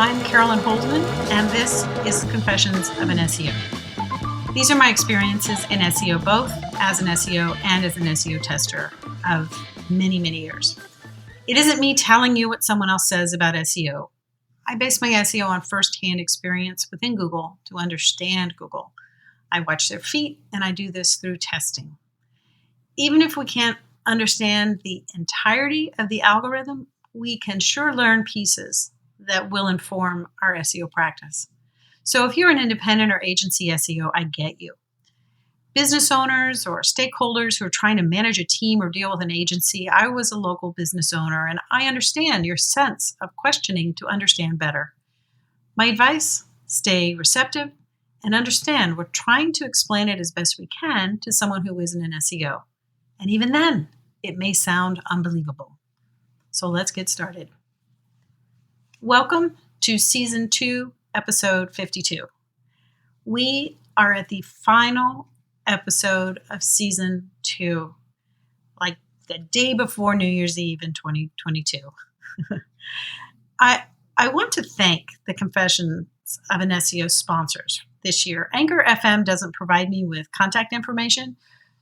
I'm Carolyn Holzman, and this is Confessions of an SEO. These are my experiences in SEO, both as an SEO and as an SEO tester of many, many years. It isn't me telling you what someone else says about SEO. I base my SEO on firsthand experience within Google to understand Google. I watch their feet, and I do this through testing. Even if we can't understand the entirety of the algorithm, we can sure learn pieces that will inform our SEO practice. So if you're an independent or agency SEO, I get you. Business owners or stakeholders who are trying to manage a team or deal with an agency, I was a local business owner, and I understand your sense of questioning to understand better. My advice, stay receptive and understand we're trying to explain it as best we can to someone who isn't an SEO. And even then, it may sound unbelievable. So let's get started. Welcome to Season 2, Episode 52. We are at the final episode of Season 2, like the day before New Year's Eve in 2022. I want to thank the Confessions of an SEO sponsors this year. Anchor FM doesn't provide me with contact information,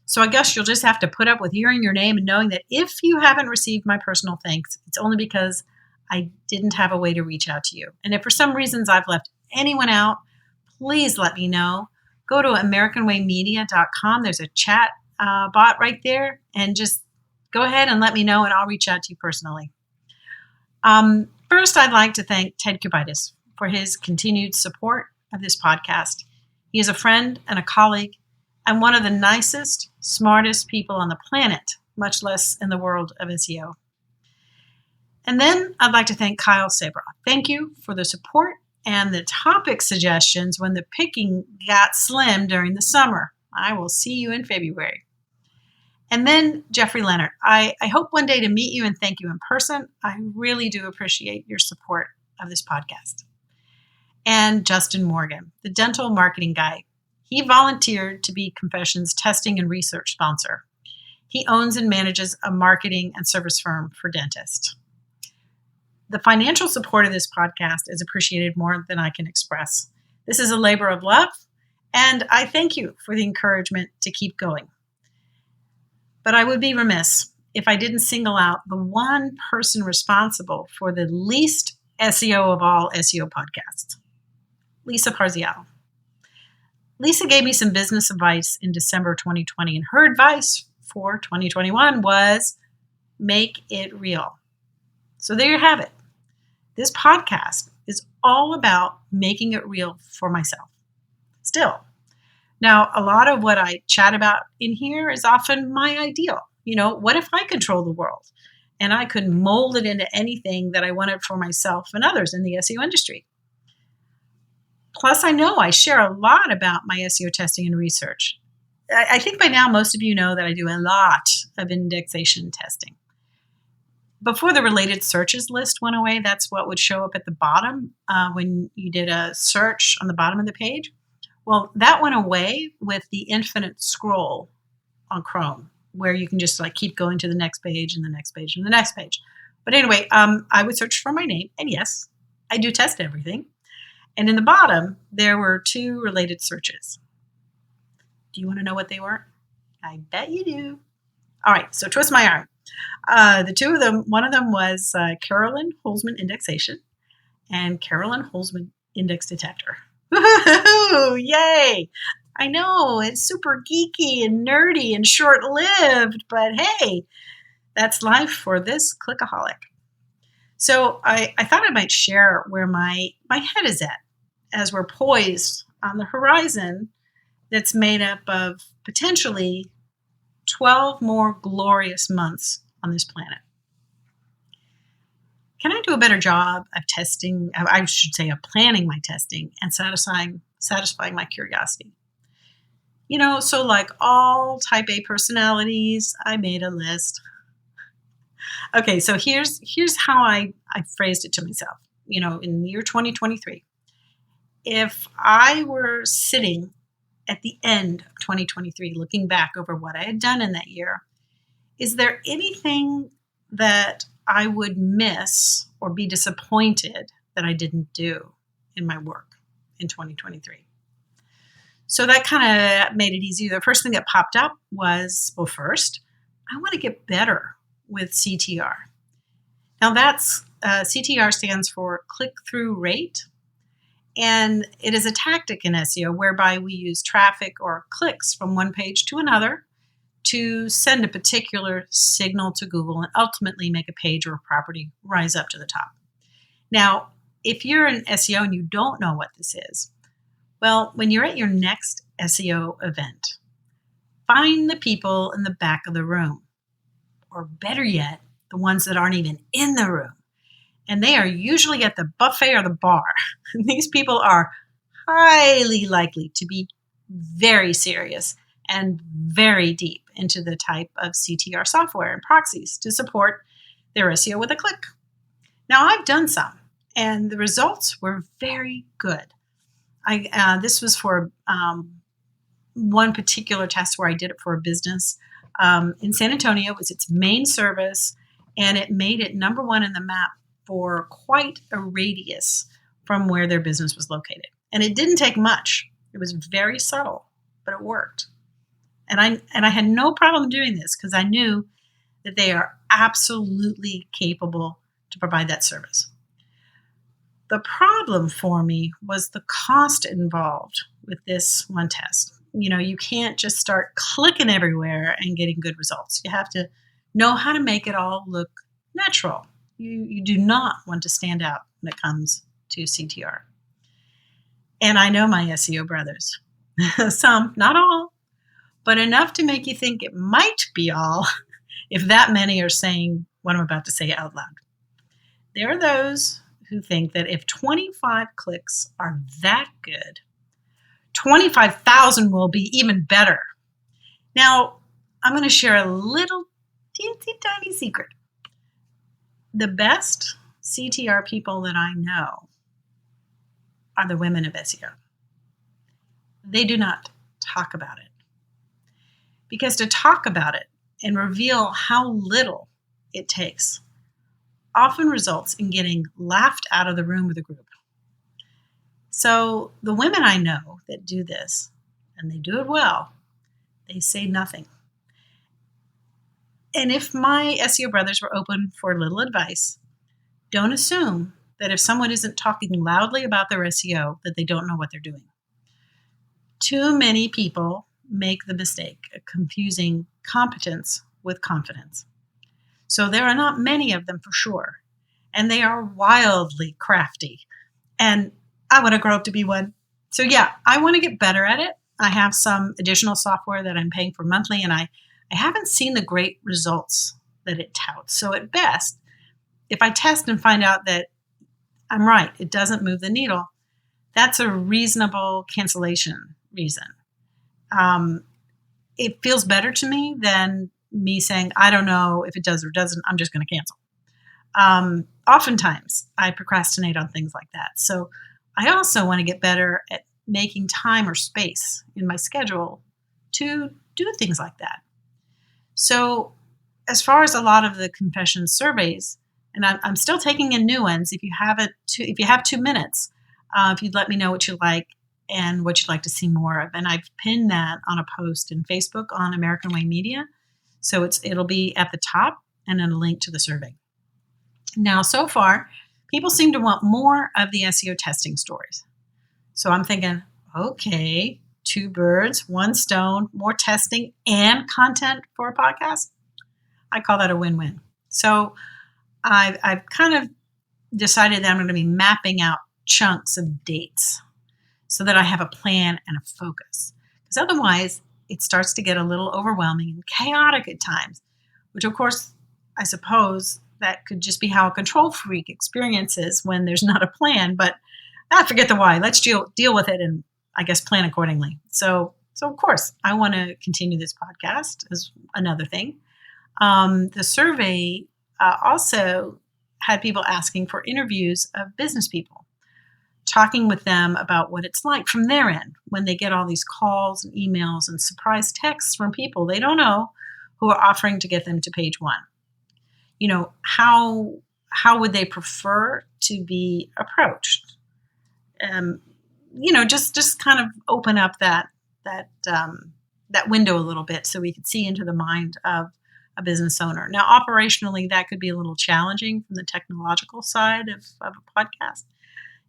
so I guess you'll just have to put up with hearing your name and knowing that if you haven't received my personal thanks, it's only because I didn't have a way to reach out to you. And if for some reasons I've left anyone out, please let me know. Go to AmericanWayMedia.com. There's a chat bot right there, and just go ahead and let me know, and I'll reach out to you personally. First, I'd like to thank Ted Kubitis for his continued support of this podcast. He is a friend and a colleague, and one of the nicest, smartest people on the planet, much less in the world of SEO. And then I'd like to thank Kyle Sabra. Thank you for the support and the topic suggestions when the picking got slim during the summer. I will see you in February. And then Jeffrey Leonard. I hope one day to meet you and thank you in person. I really do appreciate your support of this podcast. And Justin Morgan, the dental marketing guy. He volunteered to be Confessions testing and research sponsor. He owns and manages a marketing and service firm for dentists. The financial support of this podcast is appreciated more than I can express. This is a labor of love, and I thank you for the encouragement to keep going. But I would be remiss if I didn't single out the one person responsible for the least SEO of all SEO podcasts, Lisa Parzial. Lisa gave me some business advice in December 2020, and her advice for 2021 was make it real. So there you have it. This podcast is all about making it real for myself. Still. Now, a lot of what I chat about in here is often my ideal. What if I control the world and I could mold it into anything that I wanted for myself and others in the SEO industry? Plus, I know I share a lot about my SEO testing and research. I think by now most of you know that I do a lot of indexation testing. Before the related searches list went away, that's what would show up at the bottom when you did a search on the bottom of the page. Well, that went away with the infinite scroll on Chrome, where you can just keep going to the next page and the next page and the next page. But anyway, I would search for my name, and yes, I do test everything. And in the bottom, there were two related searches. Do you want to know what they were? I bet you do. All right, so twist my arm. The two of them, one of them was Carolyn Holzman Indexation and Carolyn Holzman Index Detector. Woo-hoo-hoo! Yay! I know, it's super geeky and nerdy and short-lived, but hey, that's life for this clickaholic. So I thought I might share where my head is at as we're poised on the horizon that's made up of potentially 12 more glorious months on this planet. Can I do a better job of testing, I should say of planning my testing and satisfying my curiosity? So like all type A personalities, I made a list. Okay, so here's how I phrased it to myself. In the year 2023, if I were sitting at the end of 2023, looking back over what I had done in that year, is there anything that I would miss or be disappointed that I didn't do in my work in 2023. So that kind of made it easy. The first thing that popped up was, well, first, I want to get better with CTR. Now that's CTR stands for click-through rate. And it is a tactic in SEO whereby we use traffic or clicks from one page to another to send a particular signal to Google and ultimately make a page or a property rise up to the top. Now, if you're an SEO and you don't know what this is, well, when you're at your next SEO event, find the people in the back of the room, or better yet, the ones that aren't even in the room. And they are usually at the buffet or the bar. These people are highly likely to be very serious and very deep into the type of CTR software and proxies to support their SEO with a click. Now, I've done some, and the results were very good. This was for one particular test where I did it for a business in San Antonio. It was its main service, and it made it number one in the map for quite a radius from where their business was located. And it didn't take much. It was very subtle, but it worked. And I had no problem doing this because I knew that they are absolutely capable to provide that service. The problem for me was the cost involved with this one test. You can't just start clicking everywhere and getting good results. You have to know how to make it all look natural. You do not want to stand out when it comes to CTR. And I know my SEO brothers, some, not all, but enough to make you think it might be all if that many are saying what I'm about to say out loud. There are those who think that if 25 clicks are that good, 25,000 will be even better. Now, I'm going to share a little teensy tiny secret. The best CTR people that I know are the women of SEO. They do not talk about it. Because to talk about it and reveal how little it takes often results in getting laughed out of the room with a group. So the women I know that do this, and they do it well, they say nothing. And if my SEO brothers were open for a little advice, don't assume that if someone isn't talking loudly about their SEO, that they don't know what they're doing. Too many people make the mistake of confusing competence with confidence. So there are not many of them for sure, and they are wildly crafty. And I want to grow up to be one. So yeah, I want to get better at it. I have some additional software that I'm paying for monthly, and I haven't seen the great results that it touts. So at best, if I test and find out that I'm right, it doesn't move the needle, that's a reasonable cancellation reason. It feels better to me than me saying, I don't know if it does or doesn't, I'm just going to cancel. Oftentimes, I procrastinate on things like that. So I also want to get better at making time or space in my schedule to do things like that. So as far as a lot of the confession surveys, and I'm still taking in new ones. If you have 2 minutes, if you'd let me know what you like and what you'd like to see more of. And I've pinned that on a post in Facebook on American Way Media. So it'll be at the top and then a link to the survey. Now, so far, people seem to want more of the SEO testing stories. So I'm thinking, okay, 2 birds, 1 stone, more testing and content for a podcast. I call that a win-win. So I've kind of decided that I'm going to be mapping out chunks of dates so that I have a plan and a focus. Because otherwise, it starts to get a little overwhelming and chaotic at times, which of course, I suppose that could just be how a control freak experiences when there's not a plan. But forget the why. Let's deal with it and I guess plan accordingly. So of course, I want to continue this podcast as another thing. The survey also had people asking for interviews of business people, talking with them about what it's like from their end when they get all these calls and emails and surprise texts from people they don't know who are offering to get them to page 1. How would they prefer to be approached. Just kind of open up that window a little bit so we could see into the mind of a business owner. Now, operationally, that could be a little challenging from the technological side of a podcast,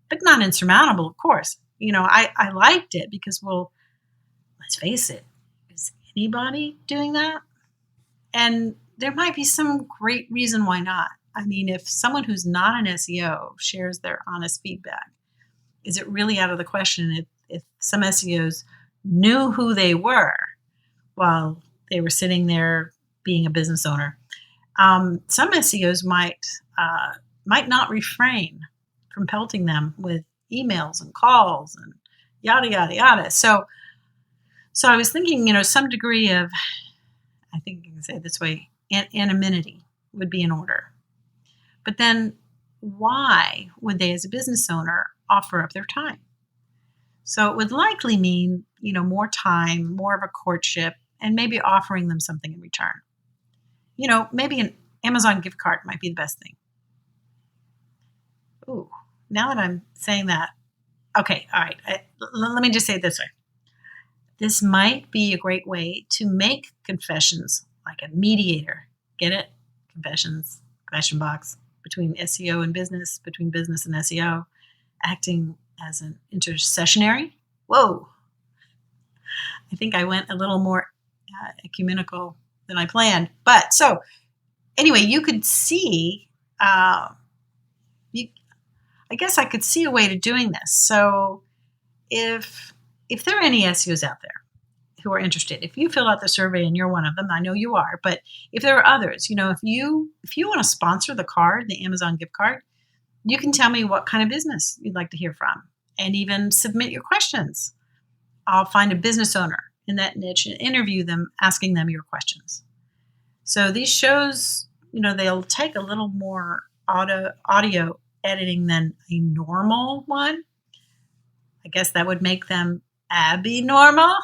but not insurmountable, of course. I liked it because, well, let's face it, is anybody doing that? And there might be some great reason why not. I mean, if someone who's not an SEO shares their honest feedback, is it really out of the question if some SEOs knew who they were while they were sitting there being a business owner? Some SEOs might not refrain from pelting them with emails and calls and yada, yada, yada. So I was thinking, some degree of, I think you can say it this way, anonymity would be in order. But then why would they, as a business owner, offer up their time? So it would likely mean, more time, more of a courtship, and maybe offering them something in return. Maybe an Amazon gift card might be the best thing. Ooh, now that I'm saying that, okay, all right, let me just say it this way. This might be a great way to make confessions like a mediator. Get it? Confessions, question box between SEO and business, between business and SEO, acting as an intercessionary. Whoa. I think I went a little more ecumenical than I planned. But so anyway, you could see, I guess I could see a way to doing this. So if there are any SEOs out there who are interested, if you fill out the survey and you're one of them, I know you are, but if there are others, if you want to sponsor the card, the Amazon gift card, you can tell me what kind of business you'd like to hear from and even submit your questions. I'll find a business owner in that niche and interview them, asking them your questions. So these shows, they'll take a little more audio editing than a normal one. I guess that would make them abnormal.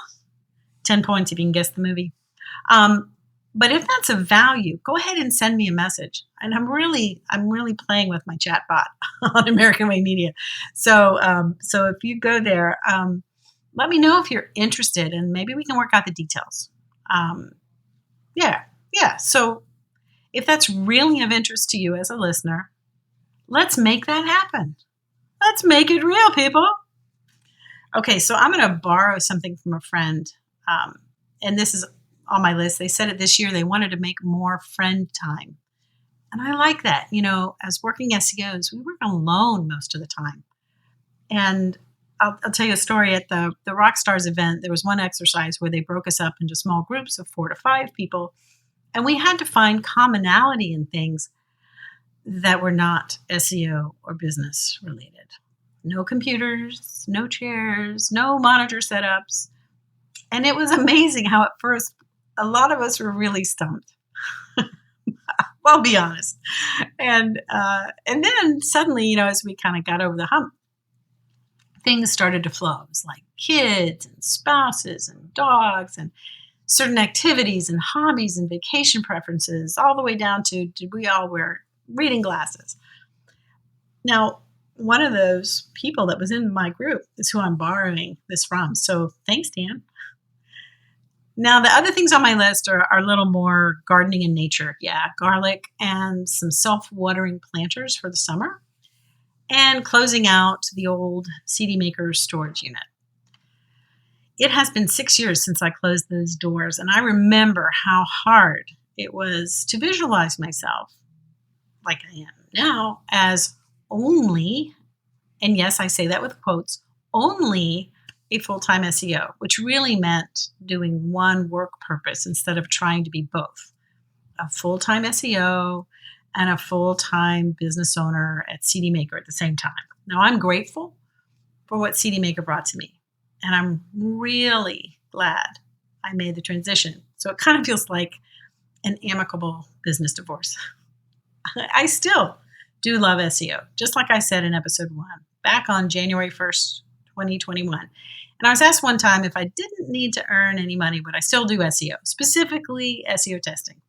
10 points if you can guess the movie. But if that's of value, go ahead and send me a message. And I'm really playing with my chat bot on American Way Media. So if you go there, let me know if you're interested, and maybe we can work out the details. Yeah. So if that's really of interest to you as a listener, let's make that happen. Let's make it real, people. Okay, so I'm going to borrow something from a friend, and this is on my list. They said it this year. They wanted to make more friend time. And I like that. As working SEOs, we work alone most of the time. And I'll tell you a story. At the Rockstars event, there was one exercise where they broke us up into small groups of 4 to 5 people. And we had to find commonality in things that were not SEO or business related. No computers, no chairs, no monitor setups. And it was amazing how at first a lot of us were really stumped. Well, be honest. And then suddenly, as we kind of got over the hump, things started to flow. It was like kids and spouses and dogs and certain activities and hobbies and vacation preferences, all the way down to, did we all wear reading glasses? Now, one of those people that was in my group is who I'm borrowing this from. So thanks, Dan. Now, the other things on my list are a little more gardening in nature. Yeah, garlic and some self-watering planters for the summer, and closing out the old CD maker storage unit. It has been 6 years since I closed those doors, and I remember how hard it was to visualize myself, like I am now, as only, and yes, I say that with quotes, only a full-time SEO, which really meant doing one work purpose instead of trying to be both, a full-time SEO and a full-time business owner at CD Maker at the same time. Now, I'm grateful for what CD Maker brought to me, and I'm really glad I made the transition. So it kind of feels like an amicable business divorce. I still do love SEO, just like I said in episode 1, back on January 1st, 2021. And I was asked one time if I didn't need to earn any money, would I still do SEO, specifically SEO testing?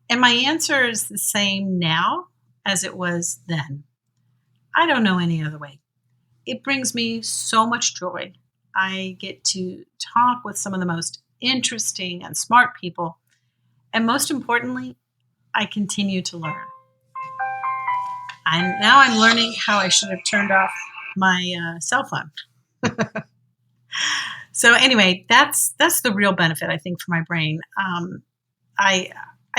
And my answer is the same now as it was then. I don't know any other way. It brings me so much joy. I get to talk with some of the most interesting and smart people. And most importantly, I continue to learn. And now I'm learning how I should have turned off my cell phone. So anyway, that's the real benefit, I think, for my brain. I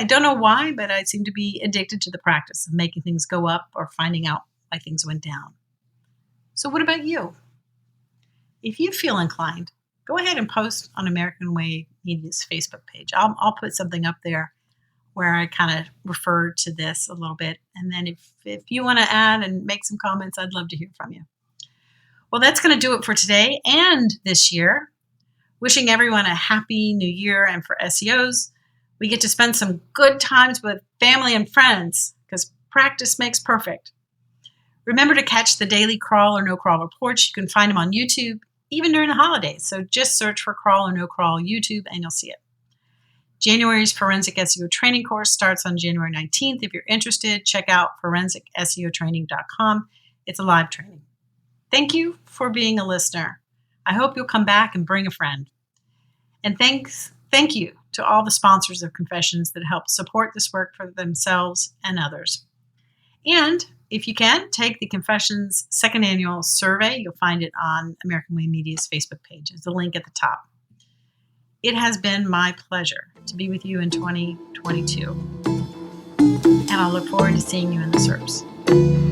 don't know why, but I seem to be addicted to the practice of making things go up or finding out why things went down. So what about you? If you feel inclined, go ahead and post on American Way Media's Facebook page. I'll put something up there where I kind of refer to this a little bit. And then if you want to add and make some comments, I'd love to hear from you. Well, that's going to do it for today and this year. Wishing everyone a happy new year. And for SEOs, we get to spend some good times with family and friends because practice makes perfect. Remember to catch the daily Crawl or No Crawl reports. You can find them on YouTube, even during the holidays. So just search for Crawl or No Crawl YouTube and you'll see it. January's Forensic SEO training course starts on January 19th. If you're interested, check out forensicseotraining.com. It's a live training. Thank you for being a listener. I hope you'll come back and bring a friend. And thank you to all the sponsors of Confessions that help support this work for themselves and others. And if you can, take the Confessions second annual survey. You'll find it on American Way Media's Facebook page. There's a link at the top. It has been my pleasure to be with you in 2022. And I look forward to seeing you in the SERPs.